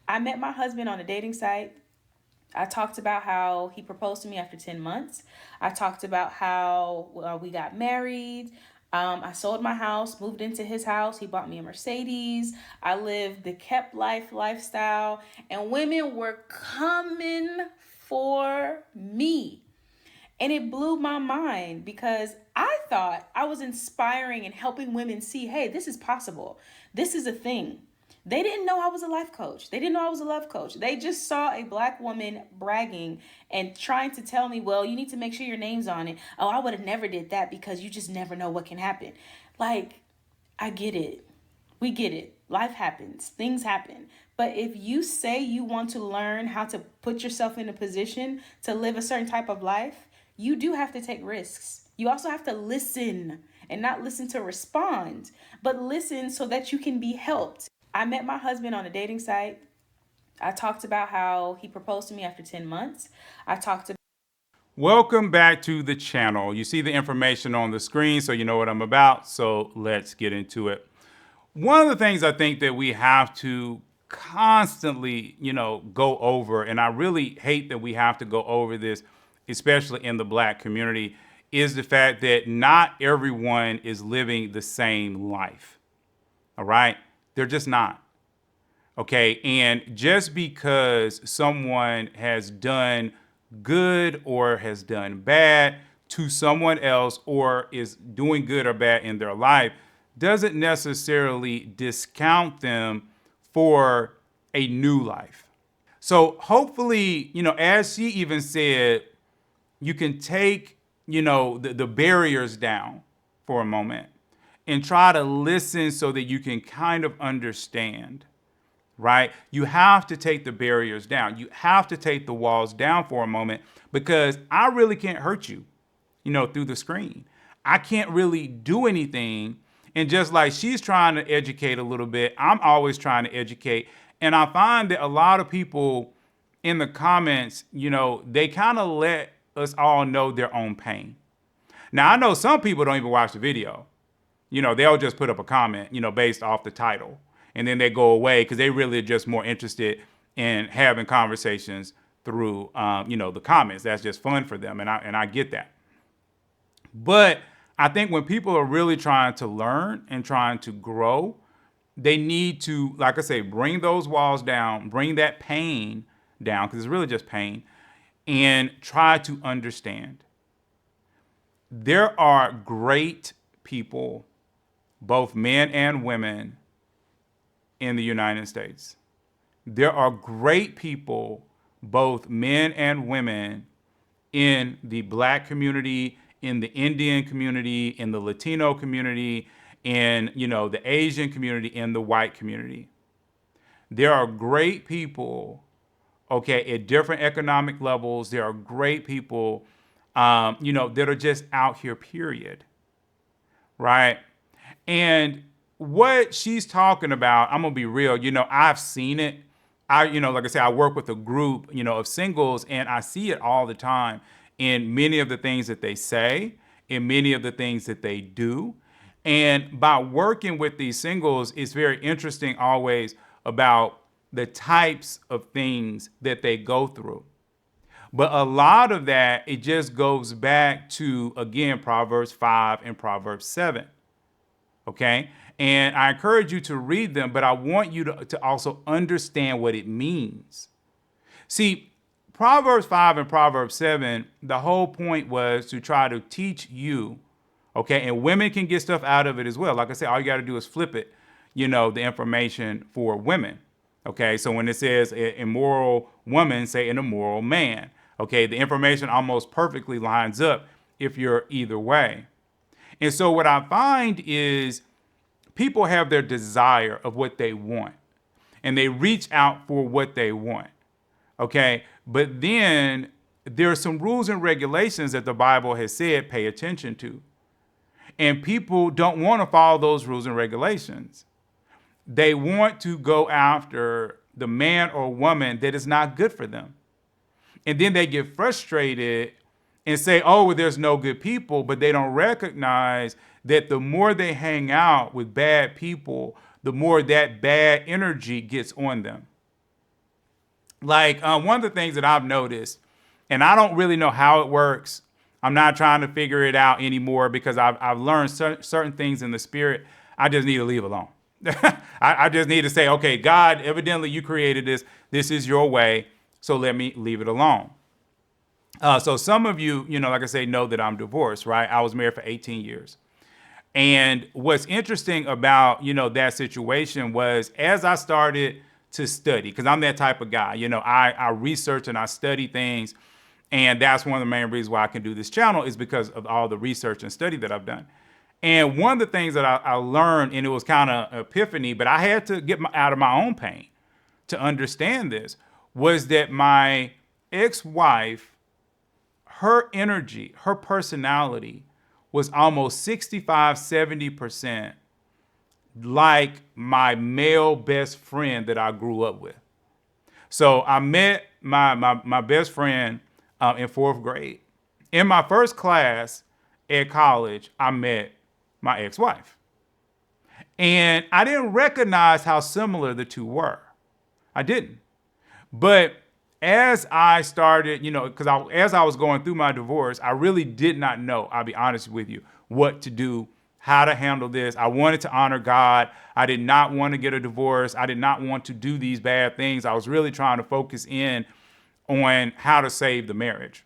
I met my husband on a dating site. I talked about how he proposed to me after 10 months. I talked about how we got married. I sold my house, moved into his house. He bought me a Mercedes. I lived the kept life lifestyle, and women were coming for me. And it blew my mind because I thought I was inspiring and helping women see, hey, this is possible. This is a thing. They didn't know I was a life coach. They didn't know I was a love coach. They just saw a black woman bragging and trying to tell me, well, you need to make sure your name's on it. Oh, I would have never did that because you just never know what can happen. Like, I get it. We get it. Life happens. Things happen. But if you say you want to learn how to put yourself in a position to live a certain type of life, you do have to take risks. You also have to listen and not listen to respond, but listen so that you can be helped. I met my husband on a dating site. I talked about how he proposed to me after 10 months. I talked about Welcome back to the channel. You see the information on the screen, so you know what I'm about. So let's get into it. One of the things I think that we have to constantly, go over, and I really hate that we have to go over this, especially in the black community, is the fact that not everyone is living the same life. All right? They're just not. Okay. And just because someone has done good or has done bad to someone else or is doing good or bad in their life doesn't necessarily discount them for a new life. So hopefully, as she even said, you can take, the barriers down for a moment and try to listen so that you can kind of understand, right? You have to take the barriers down. You have to take the walls down for a moment because I really can't hurt you, through the screen. I can't really do anything. And just like she's trying to educate a little bit, I'm always trying to educate. And I find that a lot of people in the comments, they kind of let us all know their own pain. Now, I know some people don't even watch the video. They'll just put up a comment, based off the title. And then they go away because they really are just more interested in having conversations through, the comments. That's just fun for them. And I get that. But I think when people are really trying to learn and trying to grow, they need to, like I say, bring those walls down, bring that pain down, because it's really just pain, and try to understand. There are great people, both men and women, in the United States. There are great people, both men and women, in the black community, in the Indian community, in the Latino community, in the Asian community, in the white community. There are great people, okay, at different economic levels. There are great people, that are just out here, period. Right? And what she's talking about, I'm gonna be real, I've seen it. Like I said, I work with a group, of singles, and I see it all the time in many of the things that they say, in many of the things that they do. And by working with these singles, it's very interesting always about the types of things that they go through. But a lot of that, it just goes back to, again, Proverbs 5 and Proverbs 7. Okay? And I encourage you to read them, but I want you to also understand what it means. See, Proverbs 5 and Proverbs 7, the whole point was to try to teach you, okay? And women can get stuff out of it as well. Like I said, all you got to do is flip it, the information for women. Okay, so when it says immoral woman, say an immoral man. Okay, the information almost perfectly lines up if you're either way. And so what I find is people have their desire of what they want and they reach out for what they want. Okay. But then there are some rules and regulations that the Bible has said pay attention to. And people don't want to follow those rules and regulations. They want to go after the man or woman that is not good for them. And then they get frustrated and say, oh, well, there's no good people, but they don't recognize that the more they hang out with bad people, the more that bad energy gets on them. Like one of the things that I've noticed, and I don't really know how it works. I'm not trying to figure it out anymore because I've learned certain things in the spirit. I just need to leave alone. I just need to say, okay, God, evidently you created this. This is your way. So let me leave it alone. So some of you, like I say, know that I'm divorced, right? I was married for 18 years. And what's interesting about, that situation was as I started to study, because I'm that type of guy, I research and I study things. And that's one of the main reasons why I can do this channel is because of all the research and study that I've done. And one of the things that I learned, and it was kind of epiphany, but I had to get out of my own pain to understand this, was that my ex-wife, her energy, her personality was almost 65, 70% like my male best friend that I grew up with. So I met my best friend in fourth grade. In my first class at college, I met my ex-wife. And I didn't recognize how similar the two were. I didn't. But as I started, because as I was going through my divorce, I really did not know, I'll be honest with you, what to do, how to handle this. I wanted to honor God. I did not want to get a divorce. I did not want to do these bad things. I was really trying to focus in on how to save the marriage.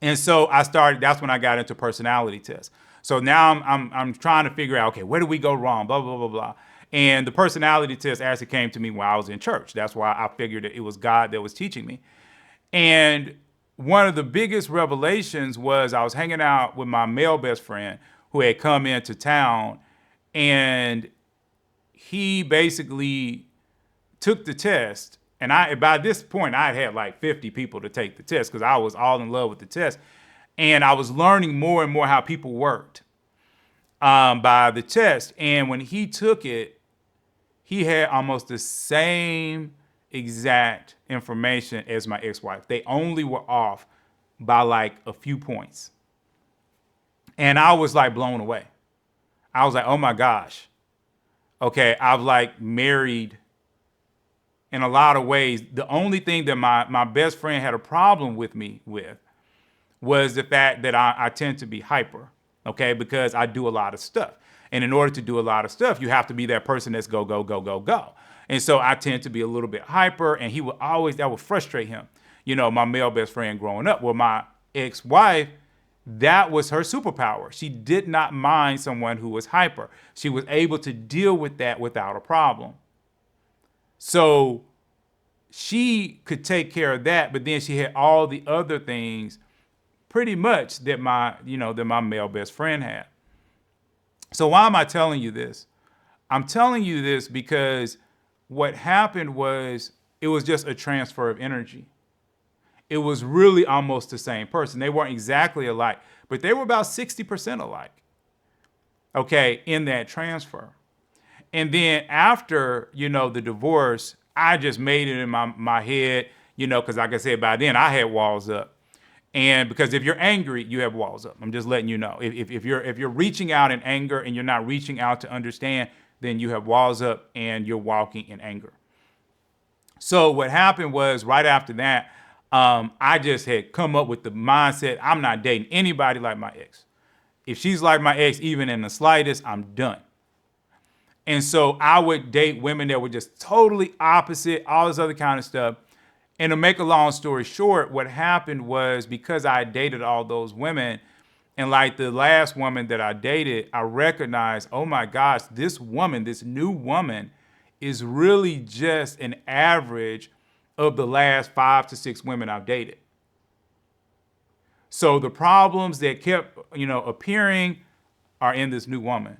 And so that's when I got into personality tests. So now I'm trying to figure out, okay, where did we go wrong? Blah, blah, blah, blah. And the personality test actually came to me while I was in church. That's why I figured that it was God that was teaching me. And one of the biggest revelations was I was hanging out with my male best friend who had come into town, and he basically took the test. And by this point, I had like 50 people to take the test because I was all in love with the test. And I was learning more and more how people worked by the test. And when he took it, he had almost the same exact information as my ex-wife. They only were off by like a few points. And I was like blown away. I was like, oh my gosh. Okay, I've like married in a lot of ways. The only thing that my best friend had a problem with me with was the fact that I tend to be hyper, okay, because I do a lot of stuff. And in order to do a lot of stuff, you have to be that person that's go, go, go, go, go. And so I tend to be a little bit hyper, and that would frustrate him. My male best friend growing up. Well, my ex-wife, that was her superpower. She did not mind someone who was hyper. She was able to deal with that without a problem. So she could take care of that, but then she had all the other things pretty much that my male best friend had. So why am I telling you this? I'm telling you this because what happened was it was just a transfer of energy. It was really almost the same person. They weren't exactly alike, but they were about 60% alike, okay, in that transfer. And then after, the divorce, I just made it in my head, because like I said, by then I had walls up. And because if you're angry, you have walls up. I'm just letting you know. If you're reaching out in anger and you're not reaching out to understand, then you have walls up and you're walking in anger. So what happened was right after that, I just had come up with the mindset, I'm not dating anybody like my ex. If she's like my ex, even in the slightest, I'm done. And so I would date women that were just totally opposite, all this other kind of stuff. And to make a long story short, what happened was because I dated all those women, and like the last woman that I dated, I recognized, oh my gosh, this woman, this new woman, is really just an average of the last 5 to 6 women I've dated. So the problems that kept, appearing are in this new woman.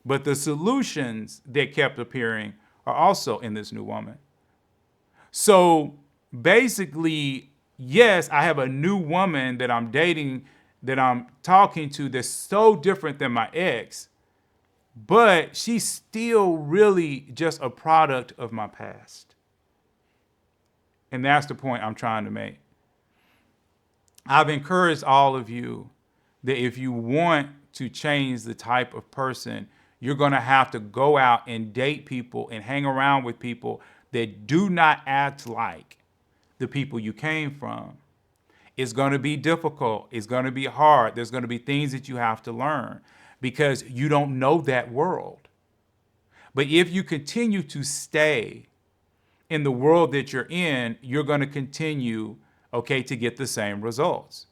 But the solutions that kept appearing are also in this new woman. So basically, yes, I have a new woman that I'm dating, that I'm talking to that's so different than my ex, but she's still really just a product of my past. And that's the point I'm trying to make. I've encouraged all of you that if you want to change the type of person, you're going to have to go out and date people and hang around with people that do not act like the people you came from. It's going to be difficult. It's going to be hard. There's going to be things that you have to learn because you don't know that world. But if you continue to stay in the world that you're in, you're going to continue, okay, to get the same results.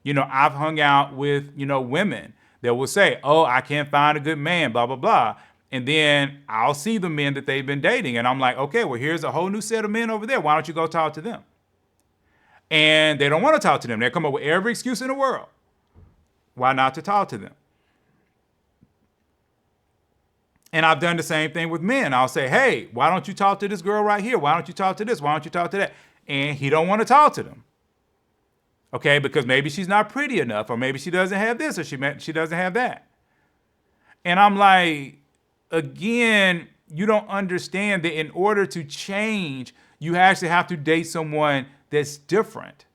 I've hung out with, women that will say, oh, I can't find a good man, blah, blah, blah. And then I'll see the men that they've been dating. And I'm like, okay, well, here's a whole new set of men over there. Why don't you go talk to them? And they don't want to talk to them. They come up with every excuse in the world. Why not to talk to them? And I've done the same thing with men. I'll say, hey, why don't you talk to this girl right here? Why don't you talk to this? Why don't you talk to that? And he don't want to talk to them. Okay, because maybe she's not pretty enough, or maybe she doesn't have this, or she doesn't have that. And I'm like, again, you don't understand that in order to change, you actually have to date someone that's different.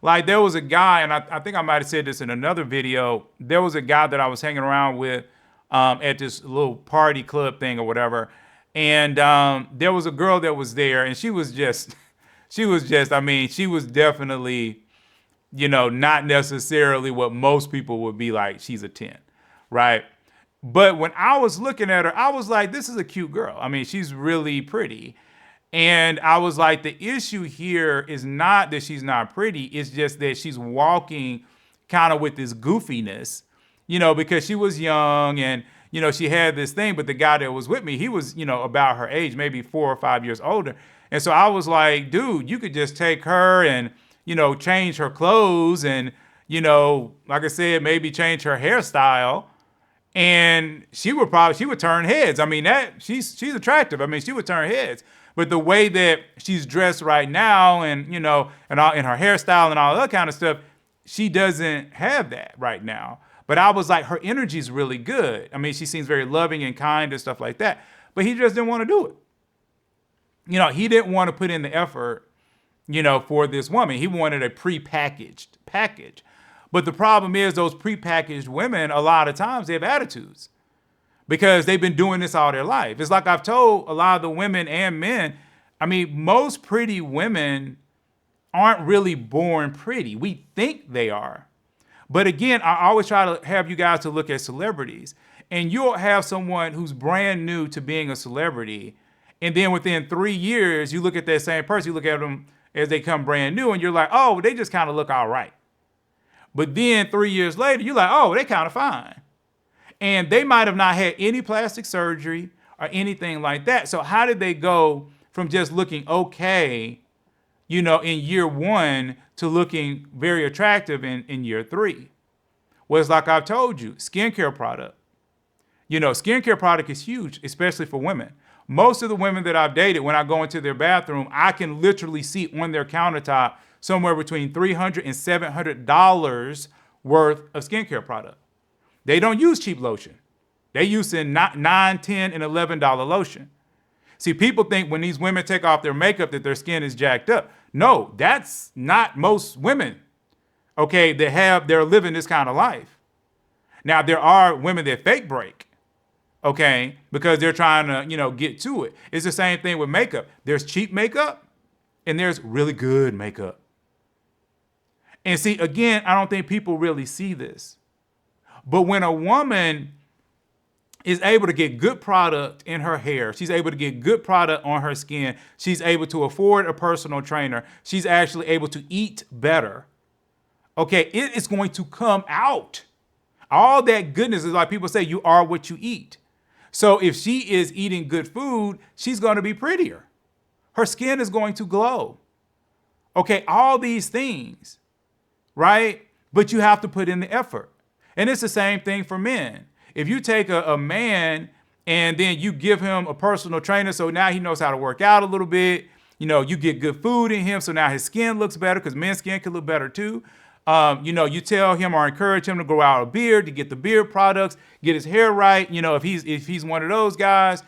Like there was a guy, and I think I might have said this in another video, there was a guy that I was hanging around with at this little party club thing or whatever. And there was a girl that was there, and she was definitely, not necessarily what most people would be like, she's a 10, right? But when I was looking at her, I was like, this is a cute girl. I mean, she's really pretty. And I was like, the issue here is not that she's not pretty. It's just that she's walking kind of with this goofiness, because she was young and, she had this thing. But the guy that was with me, he was, about her age, maybe 4 or 5 years older. And so I was like, dude, you could just take her and, change her clothes and, like I said, maybe change her hairstyle. And she would turn heads. I mean, she's attractive. I mean, she would turn heads. But the way that she's dressed right now and, and all in her hairstyle and all that kind of stuff, she doesn't have that right now. But I was like, her energy is really good. I mean, she seems very loving and kind and stuff like that. But he just didn't want to do it. He didn't want to put in the effort, for this woman. He wanted a prepackaged package. But the problem is those prepackaged women, a lot of times they have attitudes because they've been doing this all their life. It's like I've told a lot of the women and men, I mean, most pretty women aren't really born pretty. We think they are. But again, I always try to have you guys to look at celebrities, and you'll have someone who's brand new to being a celebrity. And then within 3 years, you look at that same person, you look at them as they come brand new, and you're like, oh, they just kind of look all right. But then 3 years later, you're like, oh, they kind of fine. And they might have not had any plastic surgery or anything like that. So how did they go from just looking okay, in year 1 to looking very attractive in year 3? Well, it's like I've told you, skincare product. Skincare product is huge, especially for women. Most of the women that I've dated, when I go into their bathroom, I can literally see on their countertop somewhere between $300 and $700 worth of skincare product. They don't use cheap lotion. They use $9, $10, and $11 lotion. See, people think when these women take off their makeup that their skin is jacked up. No, that's not most women, okay, they're living this kind of life. Now, there are women that fake break, okay, because they're trying to, get to it. It's the same thing with makeup. There's cheap makeup and there's really good makeup. And see, again, I don't think people really see this. But when a woman is able to get good product in her hair, she's able to get good product on her skin, she's able to afford a personal trainer, she's actually able to eat better, okay, it is going to come out. All that goodness is like people say, you are what you eat. So if she is eating good food, she's going to be prettier. Her skin is going to glow. Okay, all these things, right? But you have to put in the effort. And it's the same thing for men. If you take a man and then you give him a personal trainer, so now he knows how to work out a little bit, you get good food in him, so now his skin looks better because men's skin can look better too. You tell him or encourage him to grow out a beard, to get the beard products, get his hair right. If he's one of those guys,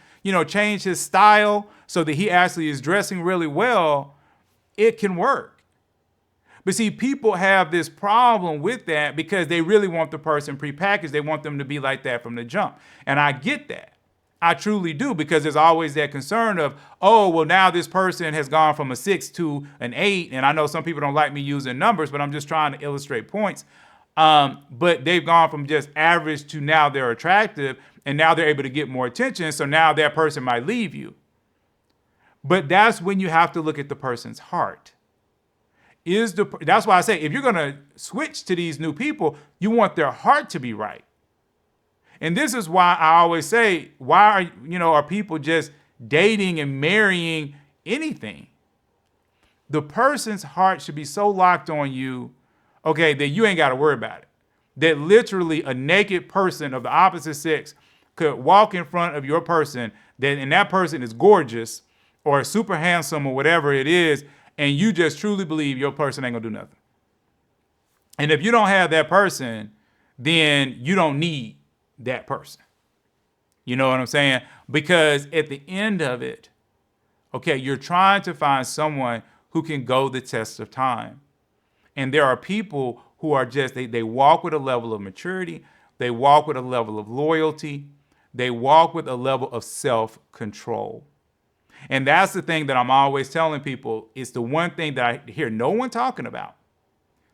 change his style so that he actually is dressing really well, it can work. But see, people have this problem with that because they really want the person prepackaged. They want them to be like that from the jump. And I get that. I truly do, because there's always that concern of, oh, well, now this person has gone from a 6 to an 8. And I know some people don't like me using numbers, but I'm just trying to illustrate points. But they've gone from just average to now they're attractive, and now they're able to get more attention. So now that person might leave you. But that's when you have to look at the person's heart. That's why I say, if you're going to switch to these new people, you want their heart to be right. And this is why I always say, why are people just dating and marrying anything? The person's heart should be so locked on you, okay, that you ain't got to worry about it. That literally a naked person of the opposite sex could walk in front of your person, and that person is gorgeous or super handsome or whatever it is, and you just truly believe your person ain't gonna do nothing. And if you don't have that person, then you don't need that person. You know what I'm saying? Because at the end of it, okay, you're trying to find someone who can go the test of time. And there are people who are just, they walk with a level of maturity. They walk with a level of loyalty. They walk with a level of self-control. And that's the thing that I'm always telling people. It's the one thing that I hear no one talking about.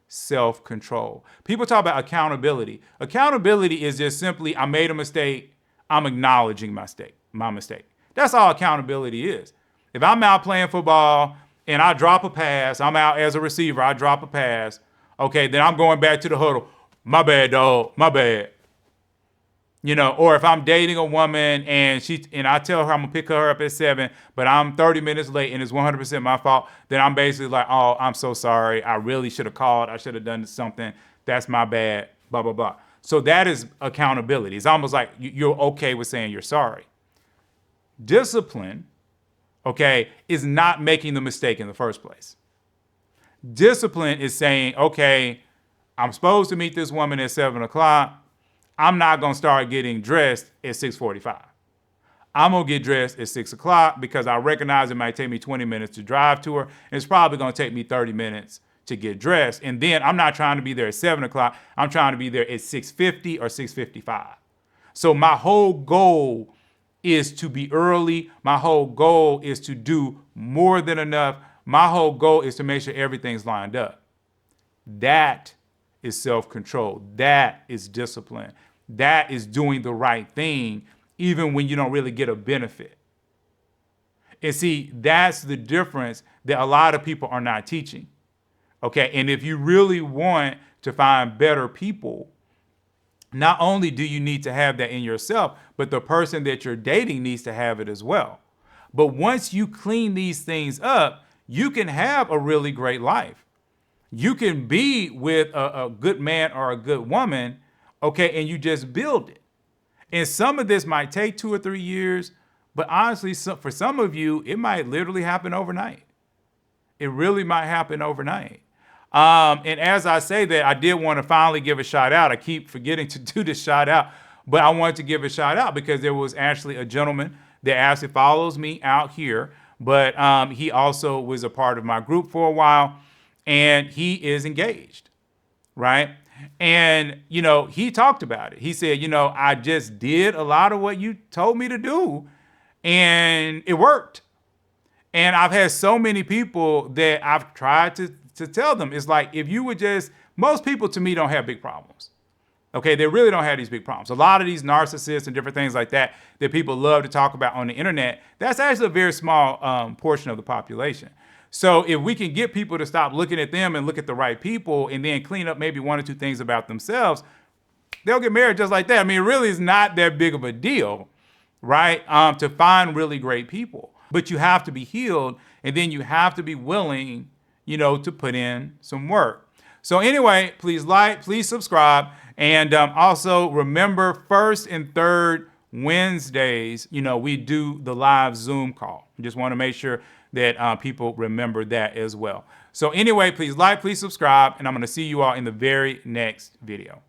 Self-control. People talk about accountability. Accountability is just simply, I made a mistake. I'm acknowledging my mistake. That's all accountability is. If I'm out playing football and I drop a pass, I'm out as a receiver, I drop a pass. Okay, then I'm going back to the huddle. My bad, dog. My bad. Or if I'm dating a woman and I tell her I'm gonna pick her up at 7, but I'm 30 minutes late and it's 100% my fault, then I'm basically like, oh, I'm so sorry. I really should have called. I should have done something. That's my bad. Blah, blah, blah. So that is accountability. It's almost like you're okay with saying you're sorry. Discipline, okay, is not making the mistake in the first place. Discipline is saying, okay, I'm supposed to meet this woman at 7 o'clock. I'm not going to start getting dressed at 6:45. I'm going to get dressed at 6 o'clock because I recognize it might take me 20 minutes to drive to her. And it's probably going to take me 30 minutes to get dressed. And then I'm not trying to be there at 7 o'clock. I'm trying to be there at 6:50 or 6:55. So my whole goal is to be early. My whole goal is to do more than enough. My whole goal is to make sure everything's lined up. That is self-control. That is discipline. That is doing the right thing, even when you don't really get a benefit. And see, that's the difference that a lot of people are not teaching. Okay, and if you really want to find better people, not only do you need to have that in yourself, but the person that you're dating needs to have it as well. But once you clean these things up, you can have a really great life. You can be with a good man or a good woman, okay, and you just build it. And some of this might take 2 or 3 years, but honestly, for some of you, it might literally happen overnight. It really might happen overnight. And as I say that, I did want to finally give a shout out. I keep forgetting to do this shout out, but I wanted to give a shout out because there was actually a gentleman that actually follows me out here, but he also was a part of my group for a while, and he is engaged, right? And, he talked about it. He said, I just did a lot of what you told me to do, and it worked. And I've had so many people that I've tried to tell them, it's like, if you would just, most people to me don't have big problems. Okay, they really don't have these big problems. A lot of these narcissists and different things like that people love to talk about on the internet, that's actually a very small portion of the population. So if we can get people to stop looking at them and look at the right people and then clean up maybe 1 or 2 things about themselves, they'll get married just like that. I mean, it really is not that big of a deal, right? To find really great people. But you have to be healed, and then you have to be willing, to put in some work. So anyway, please like, please subscribe. And also remember, first and third Wednesdays, we do the live Zoom call. Just want to make sure that people remember that as well. So anyway, please like, please subscribe, and I'm going to see you all in the very next video.